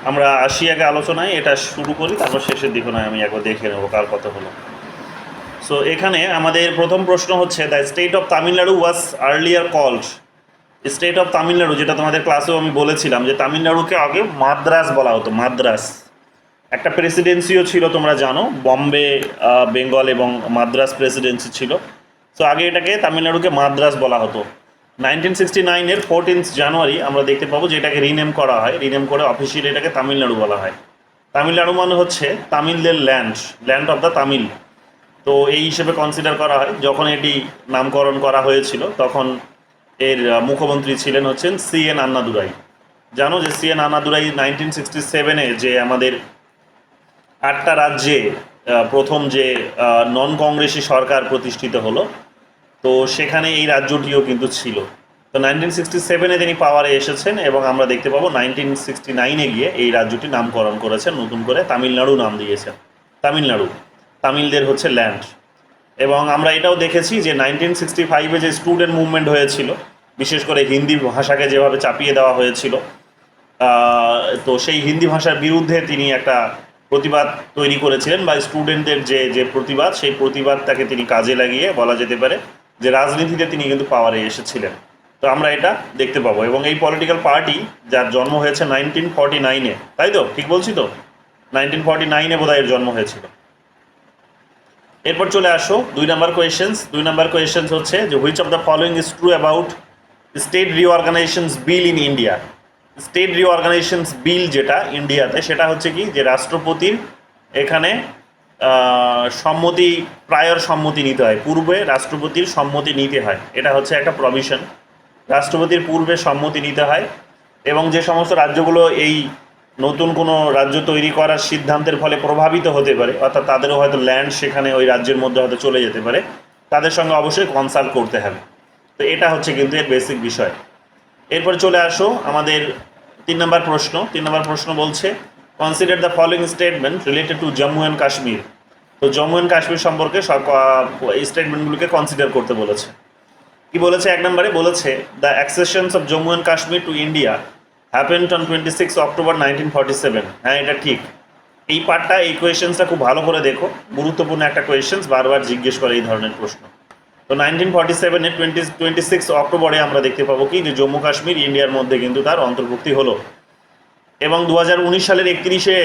আমরা আসি আগে আলোচনায়, এটা শুরু করি, তারপর শেষের দিকে নয় আমি একবার দেখে নেবো কার কথা হলো। সো এখানে আমাদের প্রথম প্রশ্ন হচ্ছে, the state of Tamil Nadu was earlier called. State of Tamil Nadu, যেটা তোমাদের ক্লাসেও আমি বলেছিলাম যে তামিলনাড়ুকে আগে মাদ্রাস বলা হতো, মাদ্রাস। একটা প্রেসিডেন্সিও ছিল তোমরা জানো, বম্বে, বেঙ্গল এবং মাদ্রাস প্রেসিডেন্সি ছিল। সো আগে এটাকে তামিলনাড়ুকে মাদ্রাস বলা হতো। 1969-এর 14 জানুয়ারি আমরা দেখতে পাবো যে এটাকে রিনেম করা হয়, রিনেম করে অফিসিয়ালি এটাকে তামিলনাড়ু বলা হয়। তামিলনাড়ু মানে হচ্ছে তামিলদের land, land of the Tamil. তো এই হিসেবে কনসিডার করা হয়। যখন এটি নামকরণ করা হয়েছিল তখন এর মুখ্যমন্ত্রী ছিলেন হচ্ছেন CN আন্নাদুরাই। জানো যে CN আন্নাদুরাই 1967-এ যে আমাদের 8টা রাজ্যে প্রথম যে নন কংগ্রেসি সরকার প্রতিষ্ঠিত হলো, তো সেখানে এই রাজ্যটিও কিন্তু ছিল। তো 1967-এ তিনি পাওয়ারে এসেছেন এবং আমরা দেখতে পাবো 1969-এ গিয়ে এই রাজ্যটি নামকরণ করেছেন, নতুন করে তামিলনাড়ু নাম দিয়েছেন। তামিলনাড়ু তামিলদের হচ্ছে ল্যান্ড। এবং আমরা এটাও দেখেছি যে 1965-এ যে স্টুডেন্ট মুভমেন্ট হয়েছিল, বিশেষ করে হিন্দি ভাষাকে যেভাবে চাপিয়ে দেওয়া হয়েছিল, তো সেই হিন্দি ভাষার বিরুদ্ধে তিনি একটা প্রতিবাদ তৈরি করেছিলেন, বা স্টুডেন্টদের যে যে প্রতিবাদ, সেই প্রতিবাদটাকে তিনি কাজে লাগিয়ে বলা যেতে পারে যে রাজনীতিতে তিনি কিন্তু পাওয়ারে এসেছিলেন। তো আমরা এটা দেখতে পাবো। এবং এই পলিটিক্যাল পার্টি যার জন্ম হয়েছে 1949-এ, তাই তো ঠিক বলছি তো? 1949-এ বোধহয় এর জন্ম হয়েছিল। এরপর চলে আসো 2 নাম্বার কোয়েশ্চেন্স। 2 নাম্বার কোয়েশ্চেন্স হচ্ছে যে which of the following is true about state reorganisations bill in India. State reorganisations bill যেটা ইন্ডিয়াতে, সেটা হচ্ছে কি যে রাষ্ট্রপতির এখানে সম্মতি, প্রায়র সম্মতি নিতে হয়, পূর্বে রাষ্ট্রপতির সম্মতি নিতে হয়। এটা হচ্ছে একটা প্রভিশন, রাষ্ট্রপতির পূর্বে সম্মতি নিতে হয়। এবং যে সমস্ত রাজ্যগুলো এই নতুন কোনো রাজ্য তৈরি করার সিদ্ধান্তের ফলে প্রভাবিত হতে পারে, অর্থাৎ তাদেরও হয়তো ল্যান্ড সেখানে ওই রাজ্যের মধ্যে হয়তো চলে যেতে পারে, তাদের সঙ্গে অবশ্যই কনসাল্ট করতে হবে। তো এটা হচ্ছে কিন্তু এর বেসিক বিষয়। এরপর চলে আসো আমাদের 3 নম্বর প্রশ্ন। 3 নম্বর প্রশ্ন বলছে, consider the following statement related to Jammu and Kashmir. তো জম্মু অ্যান্ড কাশ্মীর সম্পর্কে এই স্টেটমেন্টগুলোকে কনসিডার করতে বলেছে। কি বলেছে? 1 নম্বরে বলেছে, the accessions of Jammu and Kashmir to India happened on 26 October 1947। হ্যাঁ, এটা ঠিক। এই পার্টটা, এই কোয়েশ্চেন্সটা খুব ভালো করে দেখো, গুরুত্বপূর্ণ একটা কোয়েশ্চেন্স, বারবার জিজ্ঞেস করে এই ধরনের প্রশ্ন। তো 1947-এর 26 অক্টোবরে আমরা দেখতে পাবো কি যে জম্মু কাশ্মীর ইন্ডিয়ার মধ্যে কিন্তু তার অন্তর্ভুক্তি হলো। এবং 2019 সালের 31শে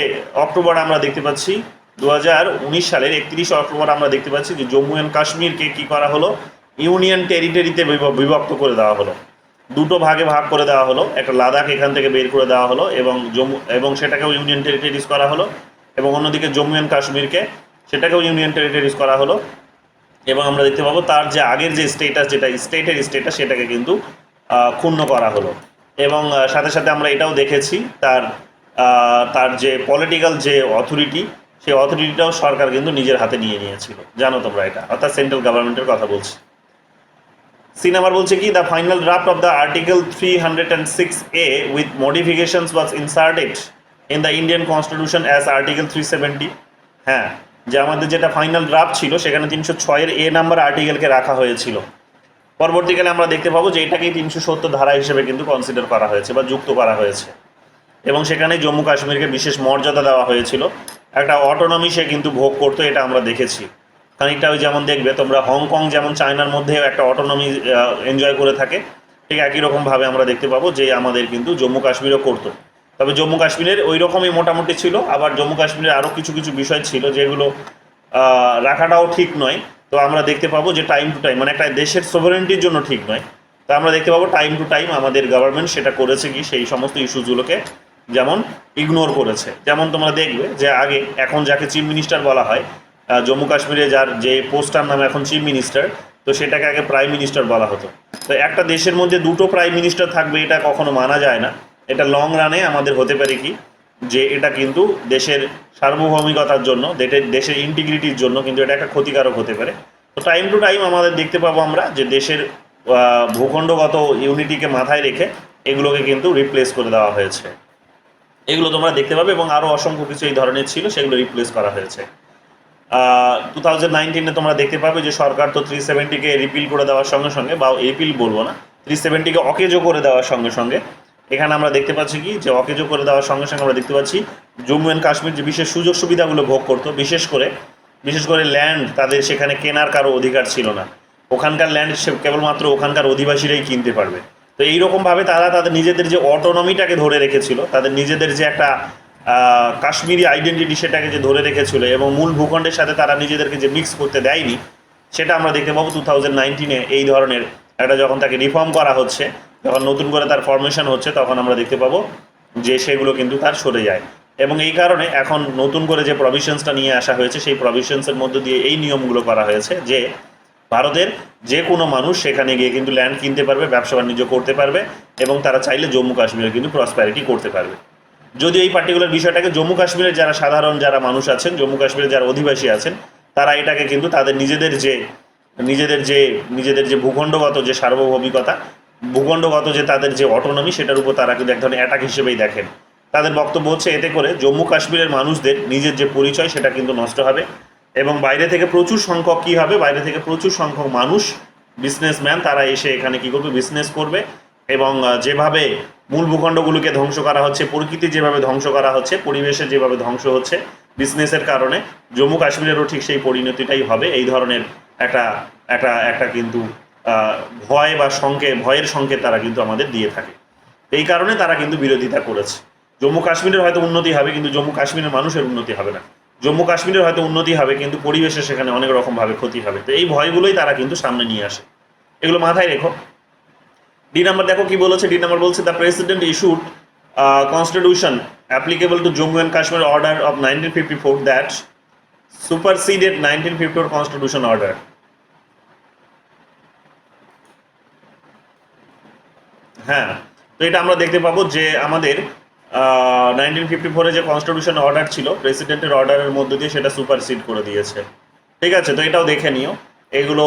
অক্টোবর আমরা দেখতে পাচ্ছি, 2019 সালের 31 অক্টোবর আমরা দেখতে পাচ্ছি যে জম্মু অ্যান্ড কাশ্মীরকে কী করা হলো, ইউনিয়ন টেরিটরিতে বিভক্ত করে দেওয়া হলো, দুটো ভাগে ভাগ করে দেওয়া হলো। একটা লাদাখ এখান থেকে বের করে দেওয়া হলো এবং জম্মু, এবং সেটাকেও ইউনিয়ন টেরিটরিজ করা হলো। এবং অন্যদিকে জম্মু অ্যান্ড কাশ্মীরকে, সেটাকেও ইউনিয়ন টেরিটরিজ করা হলো। এবং আমরা দেখতে পাবো তার যে আগের যে স্টেটাস, যেটা স্টেটের স্টেটাস, সেটাকে কিন্তু ক্ষুণ্ণ করা হলো। এবং সাথে সাথে আমরা এটাও দেখেছি তার তার যে পলিটিক্যাল যে অথরিটি, সেই অথরিটিটাও সরকার কিন্তু নিজের হাতে নিয়ে নিয়েছিল, জানো তোমরা এটা, অর্থাৎ সেন্ট্রাল গভর্নমেন্টের কথা বলছি। সি নাম্বার বলছে কি, the final draft of the article 306A with modifications was inserted in the Indian constitution as article 370। হ্যাঁ, যে আমাদের যেটা ফাইনাল ড্রাফট ছিল সেখানে 306-এর A নাম্বার আর্টিকেলকে রাখা হয়েছিল। পরবর্তীকালে আমরা দেখতে পাবো যে এটাকেই 370 ধারা হিসেবে কিন্তু কনসিডার করা হয়েছে বা যুক্ত করা হয়েছে। এবং সেখানে জম্মু কাশ্মীরকে বিশেষ মর্যাদা দেওয়া হয়েছিল, একটা অটোনমি সে কিন্তু ভোগ করতো, এটা আমরা দেখেছি খানিকটা। ওই যেমন দেখবে তোমরা হংকং যেমন চায়নার মধ্যে একটা অটোনমি এনজয় করে থাকে, ঠিক একই রকমভাবে আমরা দেখতে পাবো যে আমাদের কিন্তু জম্মু কাশ্মীরও করতো। তবে জম্মু কাশ্মীরের ওই রকমই মোটামুটি ছিল, আবার জম্মু কাশ্মীরের আরও কিছু কিছু বিষয় ছিল যেগুলো রাখাটাও ঠিক নয়। তো আমরা দেখতে পাবো যে টাইম টু টাইম, মানে একটা দেশের সোভারেন্টির জন্য ঠিক নয়, তো আমরা দেখতে পাবো টাইম টু টাইম আমাদের গভর্নমেন্ট সেটা করেছে কি, সেই সমস্ত ইস্যুসগুলোকে যেমন ইগনোর করেছে। যেমন তোমরা দেখবে যে আগে, এখন যাকে চিফ মিনিস্টার বলা হয়, জম্মু কাশ্মীরে যার যে পোস্টার নাম এখন চিফ মিনিস্টার, তো সেটাকে আগে প্রাইম মিনিস্টার বলা হতো। তো একটা দেশের মধ্যে দুটো প্রাইম মিনিস্টার থাকবে, এটা কখনো মানা যায় না। এটা লং রানে আমাদের হতে পারে কি যে এটা কিন্তু দেশের সার্বভৌমিকতার জন্য, দেশের ইন্টিগ্রিটির জন্য কিন্তু এটা একটা ক্ষতিকারক হতে পারে। তো টাইম টু টাইম আমাদের দেখতে পাবো আমরা যে দেশের ভূখণ্ডগত ইউনিটিকে মাথায় রেখে এগুলোকে কিন্তু রিপ্লেস করে দেওয়া হয়েছে। এগুলো তোমরা দেখতে পাবে, এবং আরও অসংখ্য কিছু এই ধরনের ছিল, সেগুলো রিপ্লেস করা হয়েছে। 2019-এ তোমরা দেখতে পাবে যে সরকার তো 370-কে রিপিল করে দেওয়ার সঙ্গে সঙ্গে, বা রিপিল বলবো না, 370-কে অকেজো করে দেওয়ার সঙ্গে সঙ্গে এখানে আমরা দেখতে পাচ্ছি কি যে অকেজো করে দেওয়ার সঙ্গে সঙ্গে আমরা দেখতে পাচ্ছি জম্মু অ্যান্ড কাশ্মীর যে বিশেষ সুযোগ সুবিধাগুলো ভোগ করতো, বিশেষ করে ল্যান্ড তাদের সেখানে কেনার কারো অধিকার ছিল না। ওখানকার ল্যান্ড কেবলমাত্র ওখানকার অধিবাসীরাই কিনতে পারবে। তো এইরকমভাবে তারা তাদের নিজেদের যে অটোনমিটাকে ধরে রেখেছিল, তাদের নিজেদের যে একটা কাশ্মীরি আইডেন্টিটি সেটাকে যে ধরে রেখেছিল এবং মূল ভূখণ্ডের সাথে তারা নিজেদেরকে যে মিক্স করতে দেয়নি, সেটা আমরা দেখতে পাবো 2019-এ এই ধরনের একটা যখন তাকে রিফর্ম করা হচ্ছে, যখন নতুন করে তার ফরমেশন হচ্ছে, তখন আমরা দেখতে পাবো যে সেগুলো কিন্তু তার সরে যায়। এবং এই কারণে এখন নতুন করে যে প্রভিশনসটা নিয়ে আসা হয়েছে, সেই প্রভিশনসের মধ্য দিয়ে এই নিয়মগুলো করা হয়েছে যে ভারতের যে কোনো মানুষ সেখানে গিয়ে কিন্তু ল্যান্ড কিনতে পারবে, ব্যবসা বাণিজ্য করতে পারবে এবং তারা চাইলে জম্মু কাশ্মীরে কিন্তু প্রসপ্যারিটি করতে পারবে। যদি এই পার্টিকুলার বিষয়টাকে জম্মু কাশ্মীরের যারা সাধারণ যারা মানুষ আছেন, জম্মু কাশ্মীরের যারা অধিবাসী আছেন, তারা এটাকে কিন্তু তাদের নিজেদের যে ভূখণ্ডগত যে সার্বভৌমিকতা, ভূখণ্ডগত যে তাদের যে অটোনমি, সেটার উপর তারা কিন্তু এক ধরনের অ্যাটাক হিসেবেই দেখেন। তাদের বক্তব্য হচ্ছে এতে করে জম্মু কাশ্মীরের মানুষদের নিজের যে পরিচয় সেটা কিন্তু নষ্ট হবে এবং বাইরে থেকে প্রচুর সংখ্যক কী হবে, বাইরে থেকে প্রচুর সংখ্যক মানুষ, বিজনেসম্যান, তারা এসে এখানে কী করবে, বিজনেস করবে এবং যেভাবে মূল ভূখণ্ডগুলোকে ধ্বংস করা হচ্ছে, প্রকৃতি যেভাবে ধ্বংস করা হচ্ছে, পরিবেশের যেভাবে ধ্বংস হচ্ছে বিজনেসের কারণে, জম্মু কাশ্মীরেরও ঠিক সেই পরিণতিটাই হবে। এই ধরনের একটা একটা একটা কিন্তু ভয় বা ভয়ের সংকেত তারা কিন্তু আমাদের দিয়ে থাকে। এই কারণে তারা কিন্তু বিরোধিতা করেছে। জম্মু কাশ্মীরের হয়তো উন্নতি হবে, কিন্তু জম্মু কাশ্মীরের মানুষের উন্নতি হবে না। জম্মু কাশ্মীরের হয়তো উন্নতি হবে, কিন্তু পরিবেশের সেখানে অনেক রকমভাবে ক্ষতি হবে। তো এই ভয়গুলোই তারা কিন্তু সামনে নিয়ে আসে, এগুলো মাথায় রেখো। ডি নাম্বার দেখো কি বলেছে। ডি নাম্বার বলছে the president issued constitution applicable to Jammu and Kashmir order of 1954 that superseded 1954 constitution order. হ্যাঁ, তো এটা আমরা দেখতে পাবো যে আমাদের 1954-এ যে কনস্টিটিউশন অর্ডার ছিল, প্রেসিডেন্টের অর্ডারের মধ্য দিয়ে সেটা সুপারসিড করে দিয়েছে। ঠিক আছে, তো এটাও দেখে নিও। এগুলো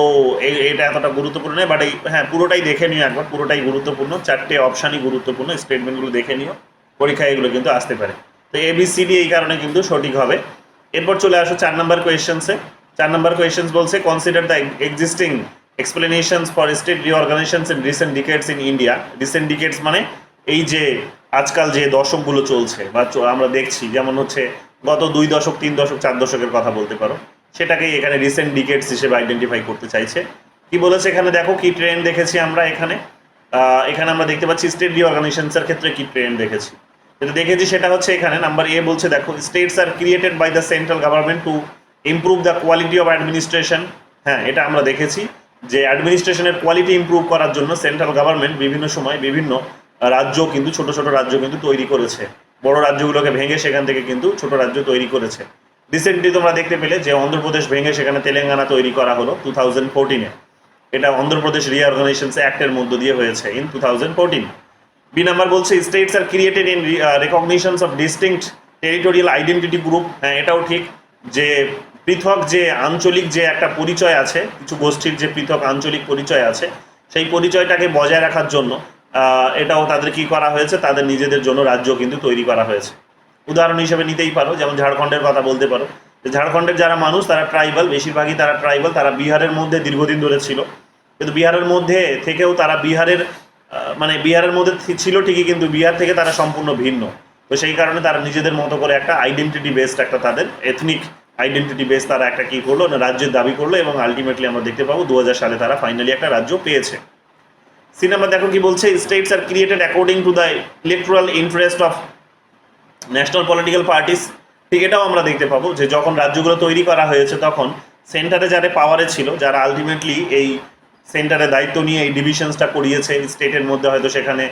এটা এতটা গুরুত্বপূর্ণ নয়, বাট হ্যাঁ পুরোটাই দেখে নিও একবার, পুরোটাই গুরুত্বপূর্ণ, 4টে অপশানই গুরুত্বপূর্ণ, স্টেটমেন্টগুলো দেখে নিও, পরীক্ষায় এগুলো কিন্তু আসতে পারে। তো ABCD এই কারণে কিন্তু সঠিক হবে। এরপর চলে আসো 4 নম্বর কোয়েশ্চেন্সে। 4 নম্বর কোয়েশ্চেন্স বলছে consider the existing explanations for state reorganisations in recent decades in India. Recent decades মানে এই যে আজকাল যে দশকগুলো চলছে বা আমরা দেখছি, যেমন হচ্ছে গত 2 দশক, 3 দশক, 4 দশকের কথা বলতে পারো, সেটাকেই এখানে রিসেন্ট ডিকেডস হিসেবে আইডেন্টিফাই করতে চাইছে। কি বলেছে এখানে দেখো, কি ট্রেন্ড দেখেছি আমরা এখানে। এখানে আমরা দেখতে পাচ্ছি স্টেট রিঅর্গানাইজেশনসের ক্ষেত্রে কি ট্রেন্ড দেখেছি। যেটা দেখেছি সেটা হচ্ছে এখানে নাম্বার এ বলছে দেখো, states are created by the central government to improve the quality of administration. হ্যাঁ, এটা আমরা দেখেছি যে অ্যাডমিনিস্ট্রেশনের কোয়ালিটি ইমপ্রুভ করার জন্য সেন্ট্রাল গভর্নমেন্ট বিভিন্ন সময় বিভিন্ন রাজ্য কিন্তু ছোট ছোট রাজ্য কিন্তু তৈরি করেছে, বড় রাজ্যগুলোকে ভেঙে সেখান থেকে কিন্তু ছোট রাজ্য তৈরি করেছে। রিসেন্টলি তোমরা দেখতে পেলে যে অন্ধ্রপ্রদেশ ভেঙে সেখানে তেলেঙ্গানা তৈরি করা হলো 2014-এ। এটা অন্ধ্রপ্রদেশ রিঅর্গানাইজেশনস অ্যাক্টের মধ্য দিয়ে হয়েছে ইন 2014। বি নাম্বার বলছে states are created in recognitions of distinct territorial identity group. হ্যাঁ, এটাও ঠিক যে পৃথক যে আঞ্চলিক যে একটা পরিচয় আছে, কিছু গোষ্ঠীর যে পৃথক আঞ্চলিক পরিচয় আছে, সেই পরিচয়টাকে বজায় রাখার জন্য এটাও তাদের কি করা হয়েছে, তাদের নিজেদের জন্য রাজ্য কিন্তু তৈরি করা হয়েছে। উদাহরণ হিসেবে নিতেই পারো, যেমন ঝাড়খণ্ডের কথা বলতে পারো। ঝাড়খণ্ডের যারা মানুষ তারা ট্রাইবাল, বেশিরভাগই তারা ট্রাইবাল, তারা বিহারের মধ্যে দীর্ঘদিন ধরে ছিল, কিন্তু বিহারের মধ্যে থেকেও তারা বিহারের মধ্যে ছিল ঠিকই, কিন্তু বিহার থেকে তারা সম্পূর্ণ ভিন্ন। তো সেই কারণে তারা নিজেদের মতো করে একটা আইডেন্টিটি বেসড একটা তাদের এথনিক আইডেন্টিটি বেস তারা একটা কী করলো না, রাজ্যের দাবি করলো এবং আলটিমেটলি আমরা দেখতে পাবো 2000 সালে তারা ফাইনালি একটা রাজ্য পেয়েছে। সি নাম্বার দেখো কি বলছে, states are created according to the electoral interest of national political parties. ঠিক, এটাও আমরা দেখতে পাবো যে যখন রাজ্যগুলো তৈরি করা হয়েছে তখন সেন্টারে যারা পাওয়ারে ছিল, যারা আলটিমেটলি এই সেন্টারে দায়িত্ব নিয়ে এই ডিভিশনসটা করিয়েছে স্টেটের মধ্যে, হয়তো সেখানে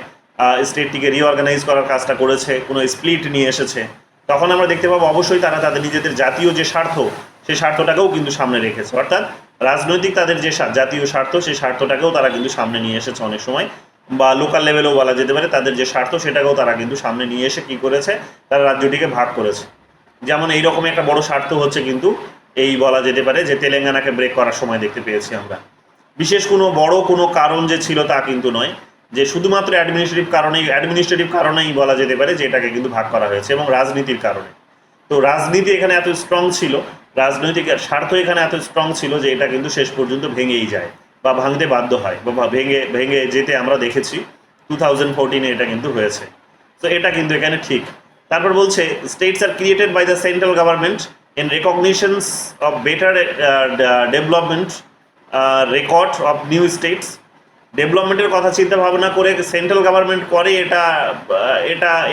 স্টেটটিকে রিঅর্গানাইজ করার কাজটা করেছে, কোনো স্প্লিট নিয়ে এসেছে, তখন আমরা দেখতে পাবো অবশ্যই তারা তাদের নিজেদের জাতীয় যে স্বার্থ, সেই স্বার্থটাকেও কিন্তু সামনে রেখেছে। অর্থাৎ রাজনৈতিক তাদের যে জাতীয় স্বার্থ, সেই স্বার্থটাকেও তারা কিন্তু সামনে নিয়ে এসেছে অনেক সময়, বা লোকাল লেভেলেও বলা যেতে পারে তাদের যে স্বার্থ সেটাকেও তারা কিন্তু সামনে নিয়ে এসে কী করেছে, তারা রাজ্যটিকে ভাগ করেছে। যেমন এইরকমই একটা বড় স্বার্থ হচ্ছে কিন্তু এই বলা যেতে পারে যে তেলেঙ্গানাকে ব্রেক করার সময় দেখতে পেয়েছি আমরা। বিশেষ কোনো বড় কোনো কারণ যে ছিল তা কিন্তু নয়, যে শুধুমাত্র অ্যাডমিনিস্ট্রেটিভ কারণেই বলা যেতে পারে যে এটাকে কিন্তু ভাগ করা হয়েছে, এবং রাজনীতির কারণে। তো রাজনীতি এখানে এত স্ট্রং ছিল, রাজনৈতিক স্বার্থ এখানে এত স্ট্রং ছিল যে এটা কিন্তু শেষ পর্যন্ত ভেঙেই যায় বা ভাঙতে বাধ্য হয়, বা ভেঙে যেতে আমরা দেখেছি 2014 এটা কিন্তু হয়েছে। তো এটা কিন্তু এখানে ঠিক। তারপর বলছে states are created by the central government in recognitions of better development record of new states. ডেভেলপমেন্টের কথা চিন্তা ভাবনা করে সেন্ট্রাল গভর্নমেন্ট করে,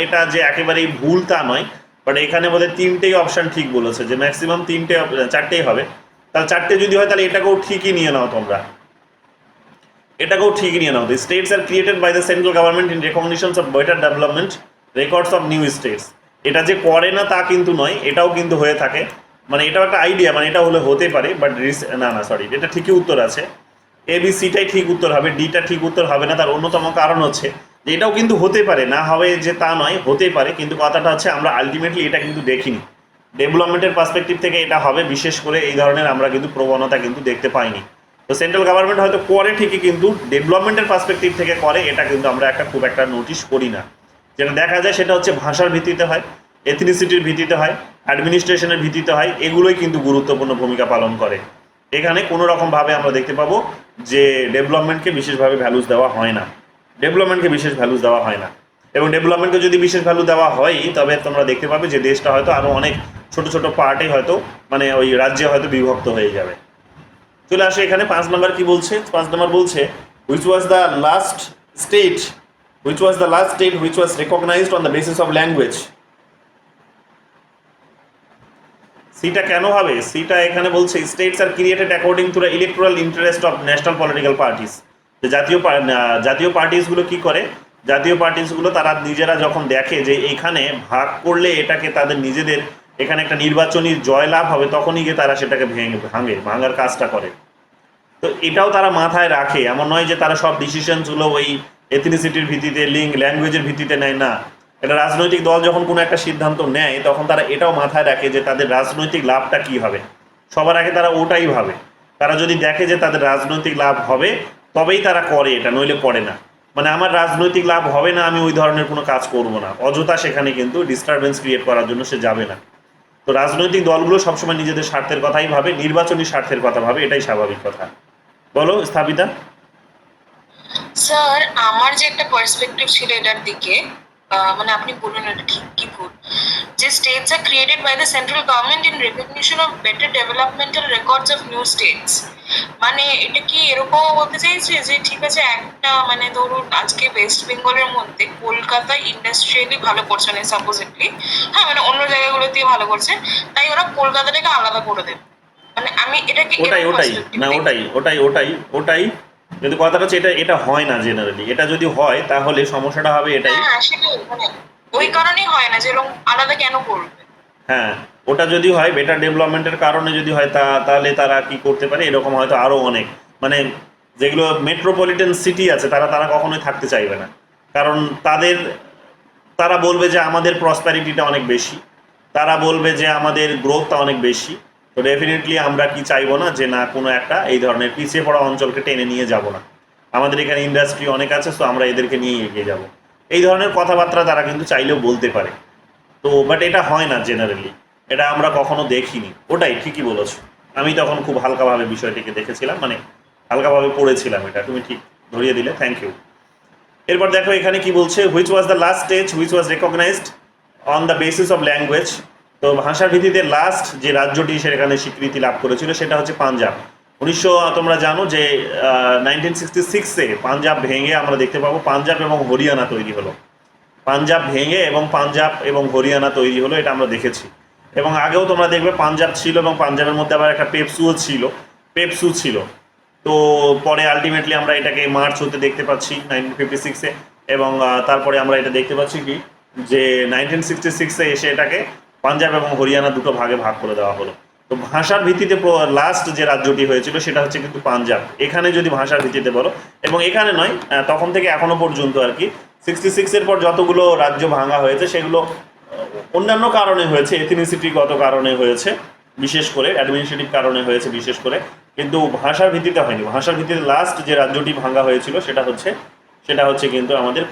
এটা যে একেবারেই ভুল তা নয়, বাট এখানে বোধহয় তিনটেই অপশান ঠিক বলেছে, যে ম্যাক্সিমাম চারটেই হবে। তাহলে চারটে যদি হয় তাহলে এটাকেও ঠিকই নিয়ে নাও তোমরা, এটাকেও ঠিক নিয়ে নাও। The states are created by the central government in recognitions of better development records of new states. এটা যে করে না তা কিন্তু নয়, এটাও কিন্তু হয়ে থাকে। মানে এটাও একটা আইডিয়া, মানে এটা হলে হতে পারে, বাট না সরি, এটা ঠিকই উত্তর আছে। এ বি সিটাই ঠিক উত্তর হবে, ডিটা ঠিক উত্তর হবে না। তার অন্যতম কারণ হচ্ছে যে এটাও কিন্তু হতে পারে, না হবে যে তা নয়, হতে পারে, কিন্তু কথাটা হচ্ছে আমরা আলটিমেটলি এটা কিন্তু দেখিনি। ডেভেলপমেন্টের পার্সপেক্টিভ থেকে এটা হবে, বিশেষ করে এই ধরনের আমরা কিন্তু প্রবণতা কিন্তু দেখতে পাইনি। তো সেন্ট্রাল গভর্নমেন্ট হয়তো করে ঠিকই, কিন্তু ডেভেলপমেন্টের পার্সপেক্টিভ থেকে করে এটা কিন্তু আমরা খুব একটা নোটিশ করি না। যেটা দেখা যায় সেটা হচ্ছে ভাষার ভিত্তিতে হয়, এথনিসিটির ভিত্তিতে হয়, অ্যাডমিনিস্ট্রেশনের ভিত্তিতে হয়, এগুলোই কিন্তু গুরুত্বপূর্ণ ভূমিকা পালন করে। এখানে কোনো রকমভাবে আমরা দেখতে পাবো যে ডেভেলপমেন্টকে বিশেষভাবে ভ্যালুস দেওয়া হয় না, ডেভেলপমেন্টকে বিশেষ ভ্যালুস দেওয়া হয় না। এবং ডেভেলপমেন্টকে যদি বিশেষ ভ্যালু দেওয়া হয় তবে তোমরা দেখতে পাবে যে দেশটা হয়তো আরও অনেক ছোট ছোট পার্টে হয়তো, মানে ওই রাজ্যে হয়তো বিভক্ত হয়ে যাবে। চলে আসে এখানে 5 নম্বর কি বলছে। 5 নম্বর বলছে which was the last state which was recognised on the basis of language. সিটা কেন হবে? সিটা এখানে বলছে states are created according to the electoral interest of national political parties. যে জাতীয় পার্টিসগুলো কি করে, জাতীয় পার্টিসগুলো তারা নিজেরা যখন দেখে যে এখানে ভাগ করলে এটাকে তাদের নিজেদের এখানে একটা নির্বাচনী জয়লাভ হবে, তখনই গিয়ে তারা সেটাকে ভাঙার কাজটা করে। তো এটাও তারা মাথায় রাখে, এমন নয় যে তারা সব ডিসিশনসগুলো ওই এথনিসিটির ভিত্তিতে, ল্যাঙ্গুয়েজের ভিত্তিতে নেয় না। একটা রাজনৈতিক দল যখন কোনো একটা সিদ্ধান্ত নেয় তখন তারা এটাও মাথায় রাখে যে তাদের রাজনৈতিক লাভটা কি হবে, সবার আগে তারা ওটাই ভাবে। তারা যদি দেখে যে তাদের রাজনৈতিক লাভ হবে তবেই তারা করে এটা, নইলে করে না। মানে আমার রাজনৈতিক লাভ হবে না, আমি ওই ধরনের কোনো কাজ করব না, অযথা সেখানে কিন্তু ডিস্টারবেন্স ক্রিয়েট করার জন্য সে যাবে না। তো রাজনৈতিক দলগুলো সবসময় নিজেদের স্বার্থের কথাই ভাবে, নির্বাচনী স্বার্থের কথা ভাবে, এটাই স্বাভাবিক কথা। বলো স্থাপিতা। স্যার, আমার যে একটা পার্সপেক্টিভ ছিল এটার দিকে, মানে আপনি বলুন এটা ঠিক কি ভুল, যে states are created by the central government in recognition of better developmental records of new states. মানে এটা কি এরকম বলতে চাইছে যে ঠিক আছে, একটা মানে ধরুন আজকে ওয়েস্ট বেঙ্গলের মধ্যে কলকাতায় ইন্ডাস্ট্রিয়ালি ভালো করছে না সাপোজিটলি, হ্যাঁ মানে অন্য জায়গাগুলোতে ভালো করছে, তাই ওরা কলকাতাটাকে আলাদা করে দেবে। মানে আমি এটাকে ওটাই ওটাই না, ওটাই কিন্তু কথাটা হচ্ছে এটা হয় না জেনারেলি। এটা যদি হয় তাহলে সমস্যাটা হবে এটাই। হ্যাঁ সেটাই, মানে ওই কারণেই হয় না, যে এরকম আলাদা কেন করবে। হ্যাঁ, ওটা যদি হয় বেটার ডেভেলপমেন্টের কারণে যদি হয় তাহলে তারা কি করতে পারে, এরকম হয়তো আরও অনেক, মানে যেগুলো মেট্রোপলিটন সিটি আছে তারা তারা কখনোই থাকতে চাইবে না। কারণ তারা বলবে যে আমাদের প্রসপ্যারিটিটা অনেক বেশি, তারা বলবে যে আমাদের গ্রোথটা অনেক বেশি। তো ডেফিনেটলি আমরা কি চাইবো না যে না কোনো একটা এই ধরনের পিছিয়ে পড়া অঞ্চলকে টেনে নিয়ে যাব না, আমাদের এখানে ইন্ডাস্ট্রি অনেক আছে, তো আমরা এদেরকে নিয়ে এগিয়ে যাব। এই ধরনের কথাবার্তা তারা কিন্তু চাইলেও বলতে পারে। তো বাট এটা হয় না জেনারেলি, এটা আমরা কখনো দেখিনি। ওটাই ঠিকই বলেছো, আমি তখন খুব হালকাভাবে বিষয়টিকে দেখেছিলাম, মানে হালকাভাবে পড়েছিলাম, এটা তুমি ঠিক ধরিয়ে দিলে, থ্যাংক ইউ। এরপর দেখো এখানে কি বলছে, which was the last state which was recognised on the basis of language. তো ভাষার ভিত্তিতে লাস্ট যে রাজ্যটি সেখানে স্বীকৃতি লাভ করেছিল সেটা হচ্ছে পাঞ্জাব। তোমরা জানো যে 1966-এ পাঞ্জাব ভেঙে আমরা দেখতে পাবো পাঞ্জাব এবং হরিয়ানা তৈরি হলো। পাঞ্জাব ভেঙে পাঞ্জাব এবং হরিয়ানা তৈরি হলো, এটা আমরা দেখেছি। এবং আগেও তোমরা দেখবে পাঞ্জাব ছিল এবং পাঞ্জাবের মধ্যে আবার একটা পেপসু ছিল। তো পরে আলটিমেটলি আমরা এটাকে মার্চ হতে দেখতে পাচ্ছি 1956-এ, এবং তারপরে আমরা এটা দেখতে পাচ্ছি কি যে 1966-এ এসে এটাকে পাঞ্জাব এবং হরিয়ানা দুটো ভাগে ভাগ করে দেওয়া হলো। তো ভাষার ভিত্তিতে লাস্ট যে রাজ্যটি হয়েছিল সেটা হচ্ছে কিন্তু পাঞ্জাব। এখানে যদি ভাষার ভিত্তিতে বলো, এবং এখানে নয়, তখন থেকে এখনো পর্যন্ত আর কি 66-এর পর যতগুলো রাজ্য ভাঙা হয়েছে সেগুলো অন্যান্য কারণে হয়েছে, এথনিসিটিগত কারণে হয়েছে, বিশেষ করে অ্যাডমিনিস্ট্রেটিভ কারণে হয়েছে বিশেষ করে, কিন্তু ভাষার ভিত্তিতে হয়নি। ভাষার ভিত্তিতে লাস্ট যে রাজ্যটি ভাঙা হয়েছিল সেটা হচ্ছে কিন্তু আমাদের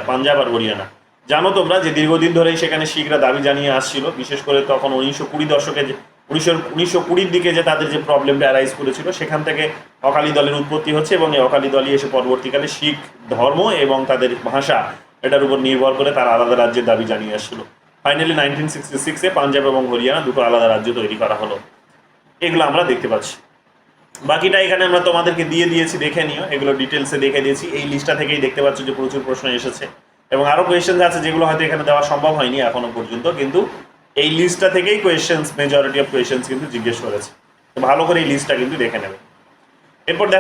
পাঞ্জাব আর হরিয়ানা। জানো তোমরা যে দীর্ঘদিন ধরেই সেখানে শিখরা দাবি জানিয়ে আসছিল, বিশেষ করে তখন 1920 দশকে যে 1920-র দিকে যে তাদের যে প্রবলেমটা অ্যারাইজ করেছিল, সেখান থেকে অকালি দলের উৎপত্তি হচ্ছে এবং এই অকালি দলই এসে পরবর্তীকালে শিখ ধর্ম এবং তাদের ভাষা এটার উপর নির্ভর করে তারা আলাদা রাজ্যের দাবি জানিয়ে আসছিল। ফাইনালি 1966-এ পাঞ্জাব এবং হরিয়ানা দুটো আলাদা রাজ্য তৈরি করা হলো। এগুলো আমরা দেখতে পাচ্ছি। বাকিটা এখানে আমরা তোমাদেরকে দিয়ে দিয়েছি, দেখে নিও, এগুলো ডিটেলসে দেখে দিয়েছি। এই লিস্টটা থেকেই দেখতে পাচ্ছ যে প্রচুর প্রশ্ন এসেছে এবং আরও কোয়েশ্চেন্স আছে যেগুলো হয়তো এখানে দেওয়া সম্ভব হয়নি এখনো পর্যন্ত, কিন্তু এই লিস্টটা থেকেই কোয়েশ্চেন্স, মেজরিটি অফ কোয়েশ্চেন্স কিন্তু জিজ্ঞেস করেছে। তো ভালো করে এই লিস্টটা কিন্তু দেখে নেবে। এরপর